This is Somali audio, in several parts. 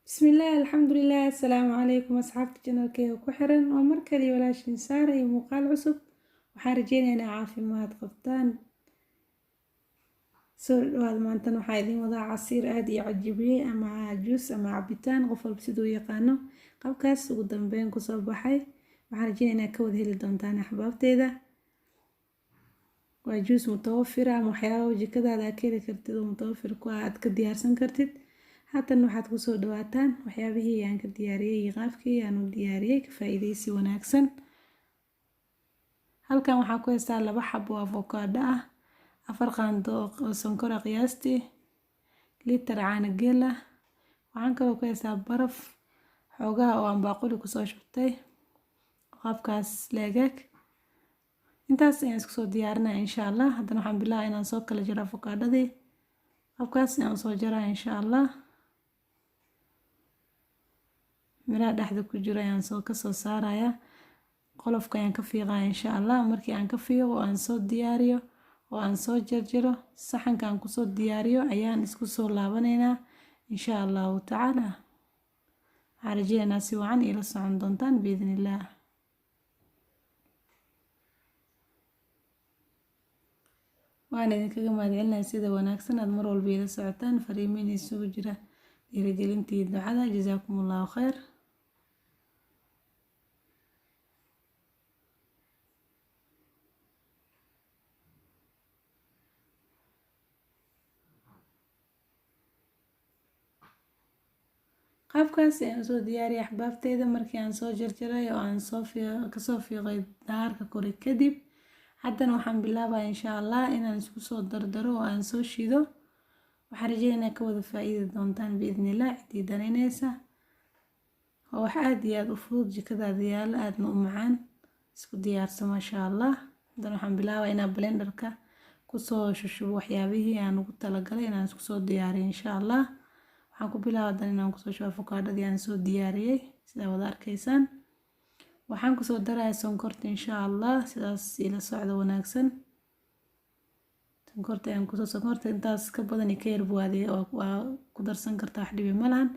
بسم الله الحمد لله السلام عليكم أصحابتي janalkeyga ku xiran waa mar kale walaashin Saara iyo muuqaal cusub waxaan rajeynayaa inay caafimaad qabtaan soo dhawaad maanta waxaan idin wadaa casiir aad iyo cajiibiyay ama juice ama cabitaan qof walba sidoo yaqaano qabkaas ugu dambeyn ku soo baxay waxaan rajeynayaa inaad ka wada heli doontaan axbaabteeda waa juice mutawafir ah waxyaabo jikadaada ka heli kartid oo mutawafir ku aad ka diyaarsan kartid haatan waxaad ku soo dhawaataan waxyaabihii aan ka diyaariyay iyo qaabkii aan u diyaariyay ka faa'iideysi wanaagsan halkan waxaan ku haystaa 2 xabo avocado ah 4 qaando oo sonkor ah qiyaastii litir caano geel ah waxaan kaloo ku haystaa baraf xoogaa oo aan baaquli ku soo shubtay qaabkaas leegag intaas ayaan isku soo diyaarinaa insha Allah haddana waxaan bilaabaa inaan soo kala jaro avocadadii qaabkaas ayaan soo jaraa insha Allah miraha dhexda ku jira ayaan ka soo saarayaa qolofka ayaan ka fiiqaa insha Allah markii aan ka fiiqo aan soo diyaariyo oo aan soo jarjaro saxanka aan ku soo diyaariyo ayaan isku soo laabanaynaa insha Allah ta'ala waxaan rajeynayaa si wacan ila socon doontaan biidhnillah waan idinkaga mahadcelinayaa sida wanaagsan aad mar walba ila socotaan fariimiin isugu jira dhiirigelintii ducada jazaakumullahu khayr qaabkaas ayaan soo diyaariyay axbaabteeda markii aan soo jarjaray oo aan ka soo fiiqay daarka kore kadib haddana waxaan bilaabaa insha Allah inaan isku soo dardaro oo aan soo shiido waxaan rajeynayaa ka wada faa'iidi doontaan biidhnillah cidii danaynaysa oo wax aad iyo aad u fudud jikadaada yaala aadna u macaan isku diyaarso masha Allah haddana waxaan bilaabaa inaan blenderka ku soo shushubo waxyaabihii aan ugu talagalay inaan isku soo diyaariyo insha Allah waxaan ku bilaabaa inaan ku soo shubo avocadadii aan soo diyaariyay sida wada arkaysaan waxaan ku soo darayaa sonkorta insha Allah sidaas ila socdo wanaagsan sonkorta intaas ka badan ka yar buwaadee waa ku darsan kartaa wax dhibi ma lahan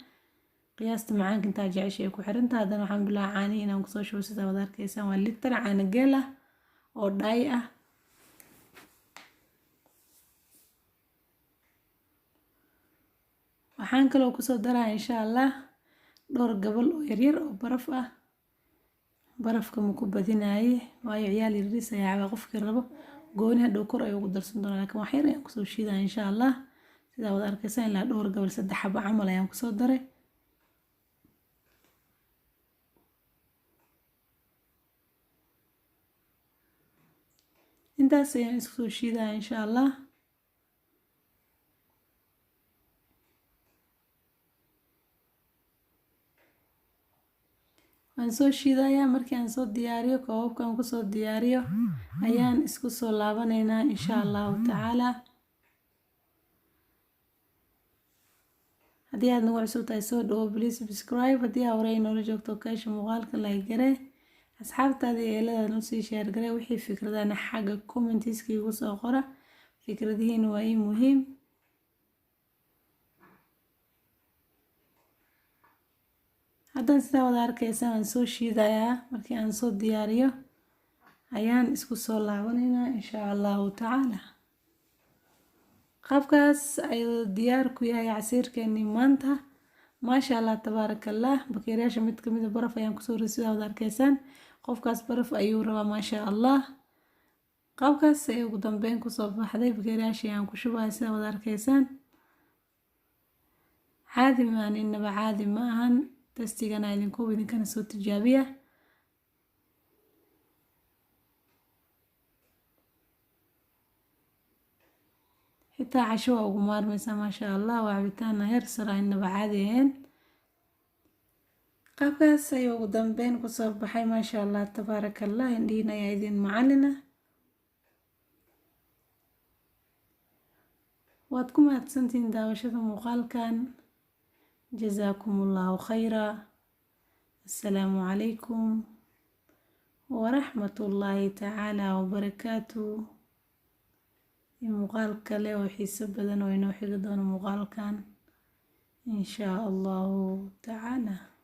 qiyaasta macaanka inta jeceshay ku xirantahay haddana waxaan bilaabaa caanihi inaan ku soo shubo sida wada arkaysaan waa litir caano geel ah oo dhaay ah waxaan kaloo ku soo darayaa insha Allah dhowr gabal oo yaryar oo baraf ah barafka ma ku badinaayay waayo ciyaal yariis ayaa caba qofkii rabo gooni hadhow kor ayuu ugu darsan doonaa laakiin wax yar ayaan ku soo shiidaa insha Allah sida wada arkaysaan ilaa dhowr gabal 3 xabo camal ayaan ku soo daray intaas ayaan isku soo shiidaa insha Allah waan soo shiidayaa markii aan soo diyaariyo koobabkan ku soo diyaariyo ayaan isku soo laabanaynaa insha Allah ta'ala haddii aad nagu cusub tahay soo dhawo please subscribe haddii aad horey noola joogto kaasha muuqaalka like gare asxaabtaada iyo eeladaada noo sii share gare wixii fikradana xagga commentiska igu soo qora fikradihiina waa ii muhiim haddana sidaa wada arkaysa waan soo shiidayaa markii aan soo diyaariyo ayaan isku soo laabanaynaa insha Allah ta'ala qaabkaas ayuu diyaar ku yahay casiirkeeni maanta maasha Allah tabaarakallah bakeeriyaasha mid ka mid ah baraf ayaan ku soo riday sidaa wada arkaysaan qofkaas baraf ayuu rabaa maasha Allah qaabkaas ayuu ugu dambeyn ku soo baxday bakeeriyaasha ayaan ku shubay sidaa wada arkaysaan caadi ma inaba caadi ma ahan testigana idinkana soo tijaabiya xitaa casho waa ugu maarmaysaa maasha Allah waa cabitaan heer sare inaba caadi ahayn qaabkaas ayuu ugu dambeyn ku soo baxay maasha Allah tabaarakallah indhihiina ayaa idin macalina waad ku mahadsantihiin daawashada muuqaalkan جزاكم الله خيرا السلام عليكم ورحمة الله تعالى وبركاته المقال كله وحسب بدن وينو حقدون مقال كان إن شاء الله تعالى.